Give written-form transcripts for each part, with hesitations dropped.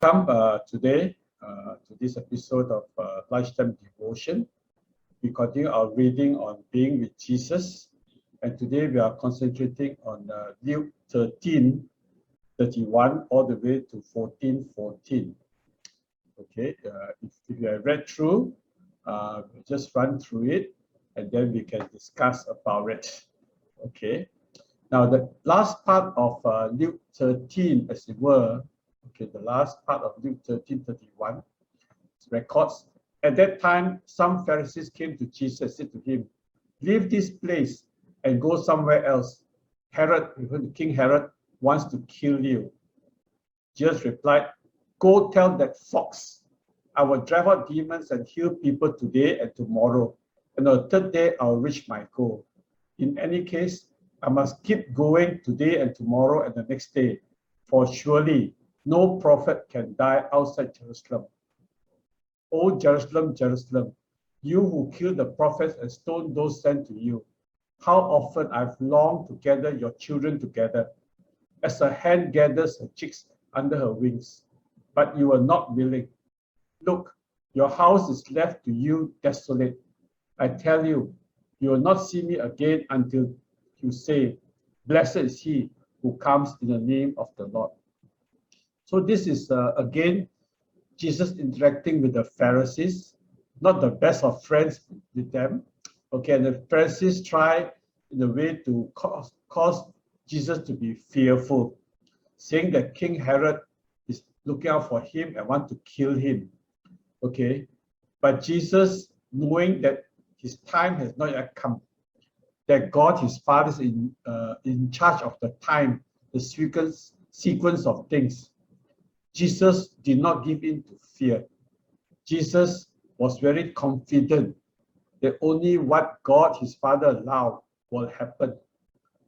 Welcome today to this episode of Lifetime Devotion. We continue our reading on being with Jesus, and today we are concentrating on Luke 13:31 all the way to 14:14. Okay, if you have read through, we'll just run through it, and then we can discuss about it. Okay. Now the last part of Luke 13, as it were. Okay, the last part of Luke 13:31 records, at that time, some Pharisees came to Jesus and said to him, leave this place and go somewhere else. Herod, King Herod, wants to kill you. Jesus replied, go tell that fox, I will drive out demons and heal people today and tomorrow, and on the third day I will reach my goal. In any case, I must keep going today and tomorrow and the next day, for surely no prophet can die outside Jerusalem. O Jerusalem, Jerusalem, you who kill the prophets and stone those sent to you, how often I've longed to gather your children together, as a hen gathers her chicks under her wings, but you are not willing. Look, your house is left to you desolate. I tell you, you will not see me again until you say, blessed is he who comes in the name of the Lord. So this is, again, Jesus interacting with the Pharisees, not the best of friends with them. Okay, and the Pharisees try in a way to cause Jesus to be fearful, saying that King Herod is looking out for him and want to kill him. Okay, but Jesus, knowing that his time has not yet come, that God, his Father, is in charge of the time, the sequence of things, Jesus did not give in to fear. Jesus was very confident that only what God, his Father, allowed will happen.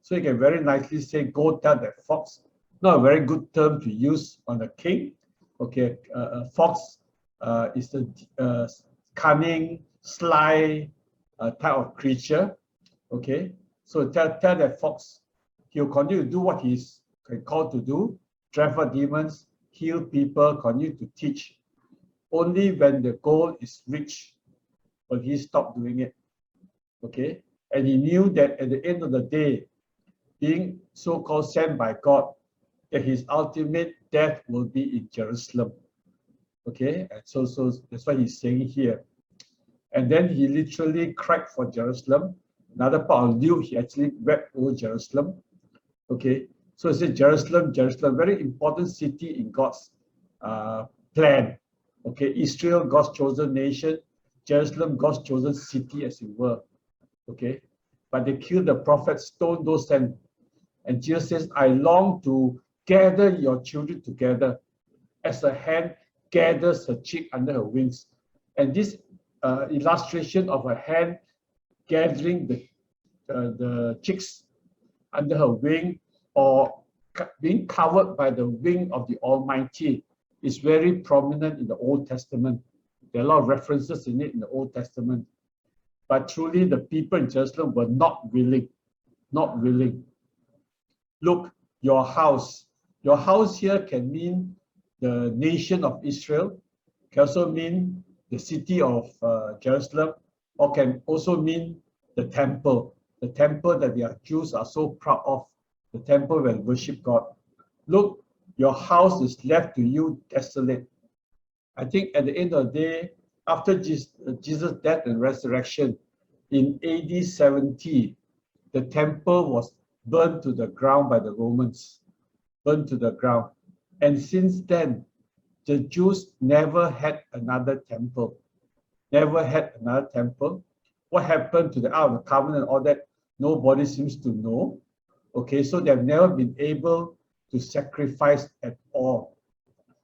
So he can very nicely say, go tell that fox. Not a very good term to use on a king. Okay, a fox is a cunning, sly type of creature. Okay, so tell that fox, he'll continue to do what he's called to do, drive out demons, heal people, continue to teach. Only when the goal is reached will he stop doing it. Okay, and he knew that at the end of the day, being so-called sent by God, that his ultimate death will be in Jerusalem. Okay, and so that's what he's saying here. And then he literally cried for Jerusalem. Another part of Luke, he actually wept over Jerusalem. Okay, so he said, Jerusalem, Jerusalem, very important city in God's plan. Okay, Israel, God's chosen nation, Jerusalem, God's chosen city, as it were. Okay, but they killed the prophets, stoned those sent. And Jesus says, I long to gather your children together, as a hen gathers her chick under her wings. And this illustration of a hen gathering the chicks under her wing, or being covered by the wing of the Almighty, is very prominent in the Old Testament. There are a lot of references in it in the Old Testament. But truly, the people in Jerusalem were not willing. Not willing. Look, your house. Your house here can mean the nation of Israel, can also mean the city of Jerusalem, or can also mean the temple that the Jews are so proud of, the temple where they worship God. Look, your house is left to you desolate. I think at the end of the day, after Jesus' death and resurrection in AD 70, the temple was burned to the ground by the Romans, burned to the ground. And since then, the Jews never had another temple, never had another temple. What happened to the Ark of the Covenant and all that, nobody seems to know. Okay, so they've never been able to sacrifice at all.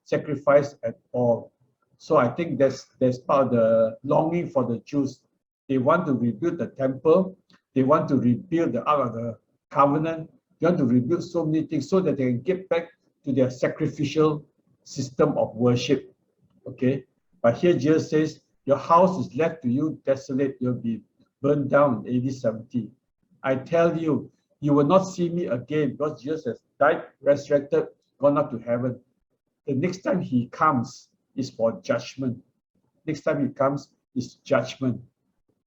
Sacrifice at all. So I think that's part of the longing for the Jews. They want to rebuild the temple. They want to rebuild the Ark of the Covenant. They want to rebuild so many things so that they can get back to their sacrificial system of worship. Okay, but here Jesus says, your house is left to you desolate. You'll be burned down in AD 70. I tell you, you will not see me again, because Jesus has died, resurrected, gone up to heaven. the next time he comes is for judgment. Next time he comes is judgment.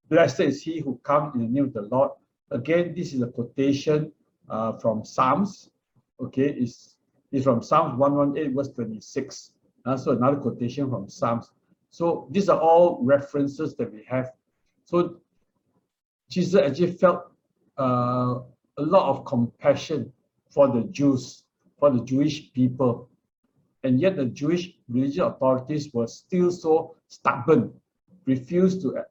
Blessed is he who comes in the name of the Lord. Again, this is a quotation from Psalms. Okay, it's from Psalms 118, verse 26. So another quotation from Psalms. So these are all references that we have. So Jesus actually felt a lot of compassion for the Jews, for the Jewish people. And yet the Jewish religious authorities were still so stubborn, refused to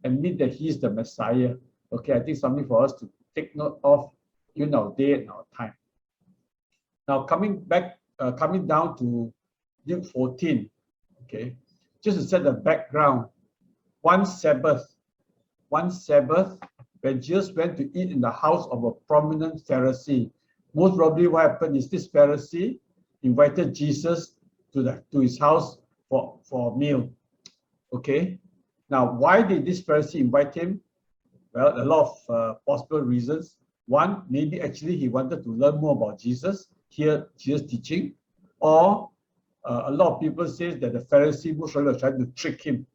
admit that he is the Messiah. Okay, I think something for us to take note of in our day and our time. Now coming down to Luke 14, okay, just to set the background, one Sabbath, when Jesus went to eat in the house of a prominent Pharisee, most probably what happened is this Pharisee invited Jesus to his house for a meal. Okay, now why did this Pharisee invite him? Well, a lot of possible reasons. One, maybe actually he wanted to learn more about Jesus, hear Jesus teaching, or a lot of people say that the Pharisee most probably was trying to trick him,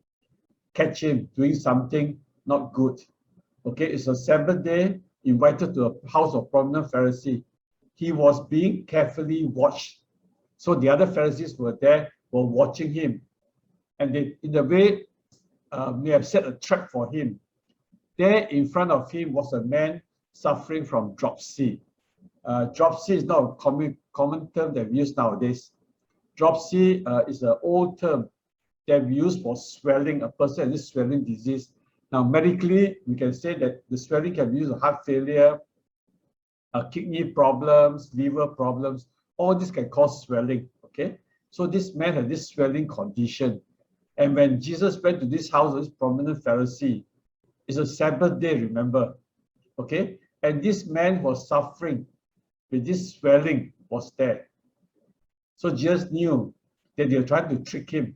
catch him doing something not good. Okay, it's a Sabbath day, invited to a house of prominent Pharisee. He was being carefully watched. So the other Pharisees were watching him. And they, in a way, may have set a trap for him. There in front of him was a man suffering from dropsy. Dropsy is not a common term that we use nowadays. Dropsy is an old term that we use for swelling. A person has this swelling disease. Now, medically, we can say that the swelling can be used for heart failure, kidney problems, liver problems. All this can cause swelling. Okay, so this man had this swelling condition. And when Jesus went to this house of this prominent Pharisee, it's a Sabbath day, remember? Okay, and this man was suffering with this swelling was there. So Jesus knew that they were trying to trick him.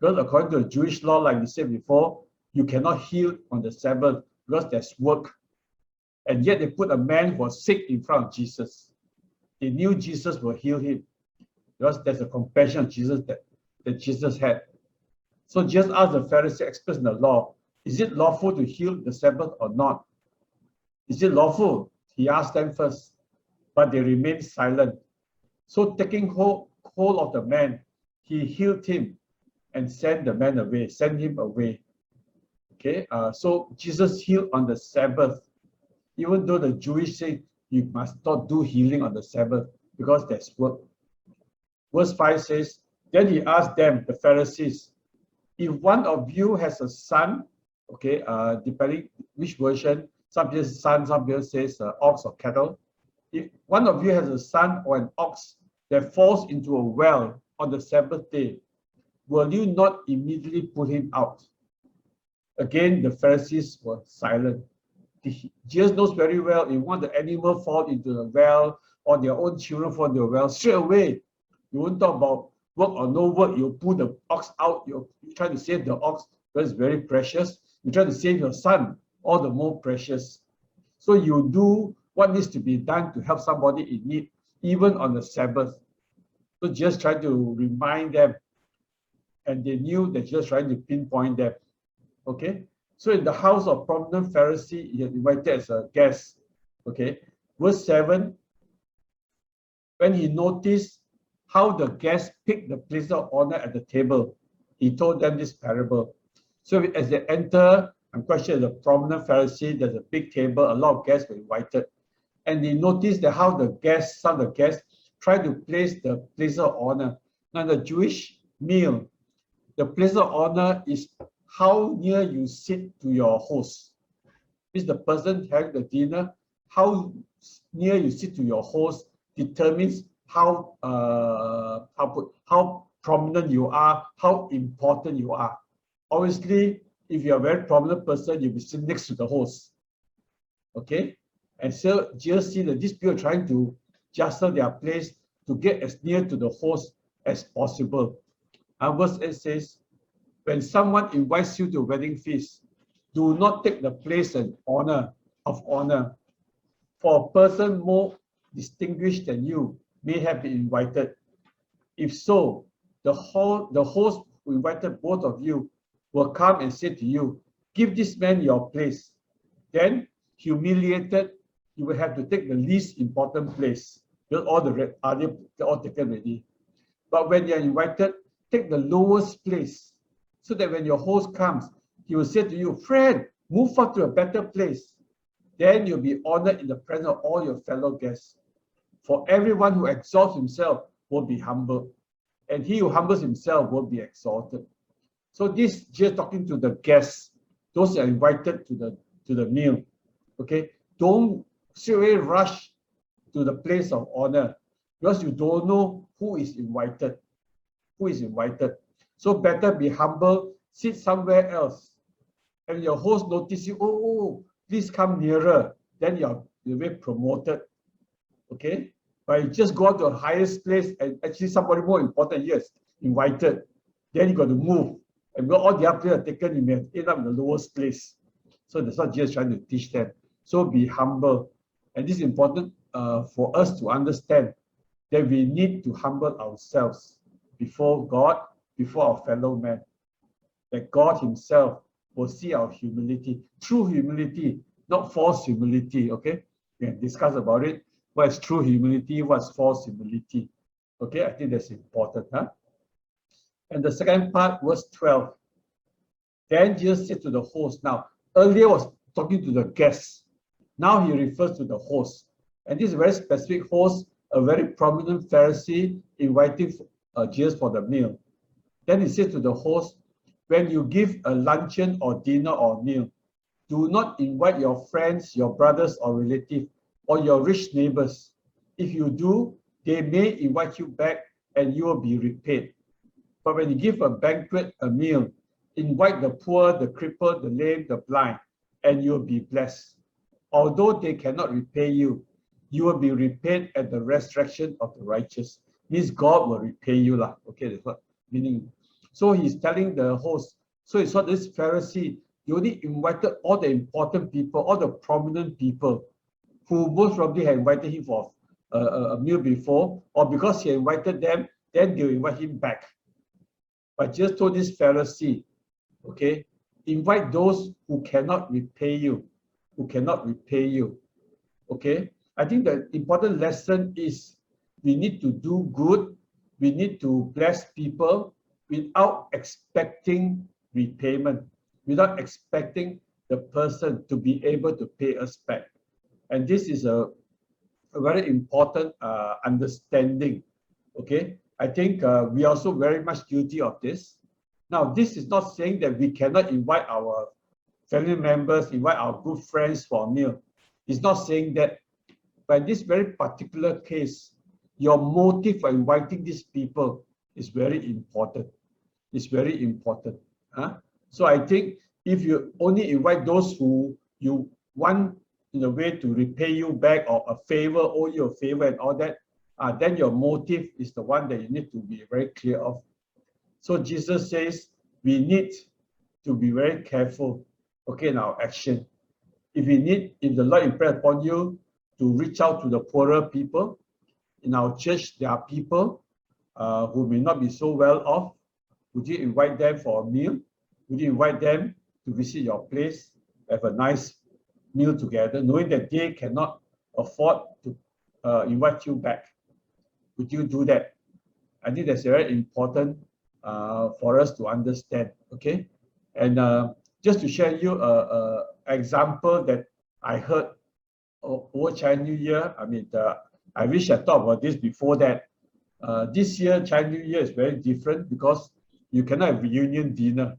Because according to the Jewish law, like we said before, you cannot heal on the Sabbath because there's work. And yet they put a man who was sick in front of Jesus. They knew Jesus will heal him because there's a compassion of Jesus that Jesus had. So Jesus asked the Pharisee experts in the law, is it lawful to heal the Sabbath or not? Is it lawful? He asked them first, but they remained silent. So taking hold of the man, he healed him and sent him away. Okay, so Jesus healed on the Sabbath, even though the Jewish say you must not do healing on the Sabbath because there's work. Verse 5 says, then he asked them, the Pharisees, if one of you has a son, okay, depending which version, some people say son, some people says ox or cattle. If one of you has a son or an ox that falls into a well on the Sabbath day, will you not immediately put him out? Again, the Pharisees were silent. Jesus knows very well if one of the animal fall into the well or their own children fall into the well, straight away, you won't talk about work or no work, you pull the ox out, you try to save the ox because it's very precious. You try to save your son, all the more precious. So you do what needs to be done to help somebody in need, even on the Sabbath. So just try to remind them, and they knew that just trying to pinpoint them. Okay, so in the house of prominent Pharisee, he had invited as a guest. Okay, verse 7, when he noticed how the guests picked the place of honor at the table, he told them this parable. So as they enter, I'm quite sure the prominent Pharisee, there's a big table, a lot of guests were invited. And they noticed that how some of the guests tried to place the place of honor. Now, the Jewish meal, the place of honor is how near you sit to your host. Is the person having the dinner, how near you sit to your host determines how prominent you are, how important you are. Obviously, if you're a very prominent person, you'll be sitting next to the host. Okay? And so just see that these people are trying to jostle their place to get as near to the host as possible. And verse 8 says, when someone invites you to a wedding feast, do not take the place of honor, for a person more distinguished than you may have been invited. If so, the host who invited both of you will come and say to you, give this man your place. Then, humiliated, you will have to take the least important place. Because all the other they're all taken already. But when you're invited, take the lowest place, so that when your host comes, he will say to you, friend, move up to a better place. Then you'll be honored in the presence of all your fellow guests. For everyone who exalts himself will be humbled, and he who humbles himself will be exalted. So this just talking to the guests, those who are invited to the meal. Okay, don't straight rush to the place of honor, because you don't know who is invited. Who is invited? So better be humble, sit somewhere else, and your host notice you. Oh, please come nearer. Then you'll be promoted. Okay, but you just go to the highest place, and actually somebody more important, yes, invited. Then you got to move, and when all the other players are taken, you may end up in the lowest place. So that's what Jesus is trying to teach them. So be humble, and this is important for us to understand that we need to humble ourselves before God, before our fellow man. That God Himself will see our humility, true humility, not false humility. Okay, we can discuss about it. What is true humility? What's false humility? Okay, I think that's important, huh? And the second part, verse 12. Then Jesus said to the host. Now, earlier was talking to the guests. Now he refers to the host. And this is a very specific host, a very prominent Pharisee inviting Jesus for the meal. Then he said to the host, when you give a luncheon or dinner or meal, do not invite your friends, your brothers or relatives, or your rich neighbors. If you do, they may invite you back and you will be repaid. But when you give a banquet, a meal, invite the poor, the crippled, the lame, the blind, and you will be blessed. Although they cannot repay you, you will be repaid at the resurrection of the righteous. Means God will repay you lah. Okay, that's what meaning. So he's telling the host. So he saw this Pharisee. He only invited all the important people, all the prominent people, who most probably had invited him for a meal before, or because he invited them, then they'll invite him back. But just told this Pharisee, okay, invite those who cannot repay you, who cannot repay you. Okay, I think the important lesson is we need to do good, we need to bless people without expecting repayment, without expecting the person to be able to pay us back. And this is a very important understanding. Okay, I think we are also very much guilty of this. Now, this is not saying that we cannot invite our family members, invite our good friends for a meal. It's not saying that. But in this very particular case, your motive for inviting these people is very important. It's very important. Huh? So I think if you only invite those who you want in a way to repay you back, or a favor, owe you a favor and all that, then your motive is the one that you need to be very clear of. So Jesus says we need to be very careful, okay, in our action. If the Lord impressed upon you to reach out to the poorer people in our church, there are people who may not be so well off. Would you invite them for a meal? Would you invite them to visit your place, have a nice meal together, knowing that they cannot afford to invite you back? Would you do that? I think that's very important for us to understand. Okay, and just to share you an example that I heard over Chinese New Year. I mean, I wish I thought about this before that. This year Chinese New Year is very different because you cannot have reunion dinner.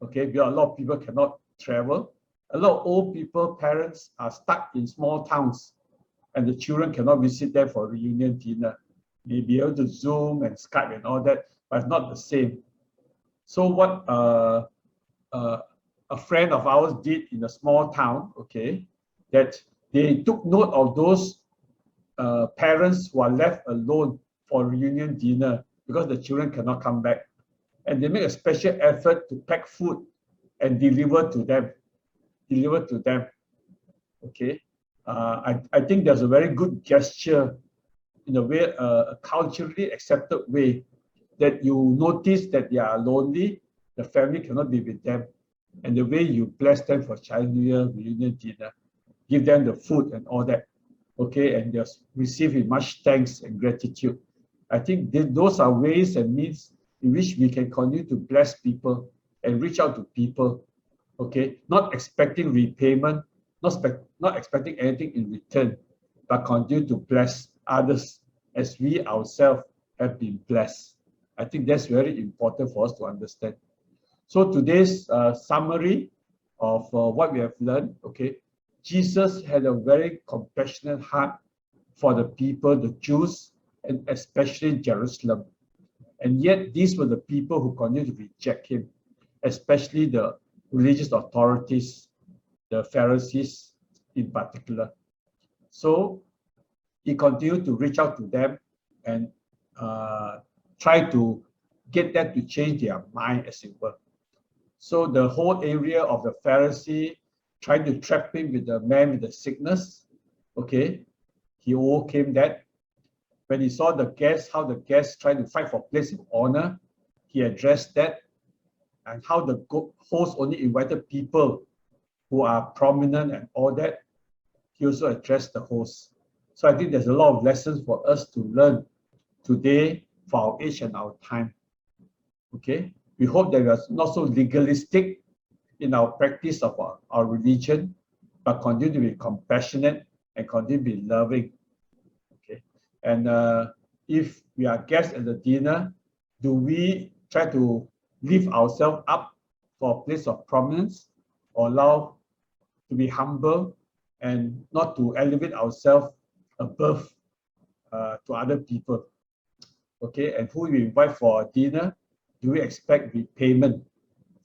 Okay, because a lot of people cannot travel. A lot of old people, parents are stuck in small towns, and the children cannot visit them for reunion dinner. They be able to Zoom and Skype and all that, but it's not the same. So what a friend of ours did in a small town, okay, that they took note of those parents who are left alone for reunion dinner because the children cannot come back. And they make a special effort to pack food and deliver to them. Okay, I think there's a very good gesture in a way, a culturally accepted way, that you notice that they are lonely, the family cannot be with them, and the way you bless them for Chinese New Year reunion dinner, give them the food and all that, okay, and just receive with much thanks and gratitude. I think those are ways and means in which we can continue to bless people and reach out to people, okay, not expecting repayment, not expecting anything in return, but continue to bless others as we ourselves have been blessed. I think that's very important for us to understand. So today's summary of what we have learned, okay, Jesus had a very compassionate heart for the people, the Jews, and especially Jerusalem. And yet these were the people who continued to reject him, especially the religious authorities, the Pharisees in particular. So he continued to reach out to them and try to get them to change their mind, as it were. So the whole area of the Pharisee trying to trap him with the man with the sickness, okay, he overcame that. When he saw the guests, how the guests tried to fight for place of honor, he addressed that. And how the host only invited people who are prominent and all that, he also addressed the host. So I think there's a lot of lessons for us to learn today for our age and our time. Okay, we hope that we are not so legalistic in our practice of our religion, but continue to be compassionate and continue to be loving. Okay, and if we are guests at the dinner, do we try to lift ourselves up for a place of prominence, or allow to be humble and not to elevate ourselves above to other people? Okay, and who we invite for a dinner, do we expect repayment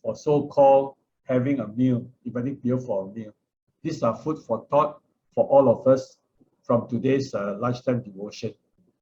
for so-called having a meal, inviting people for a meal? These are food for thought for all of us from today's lunchtime devotion.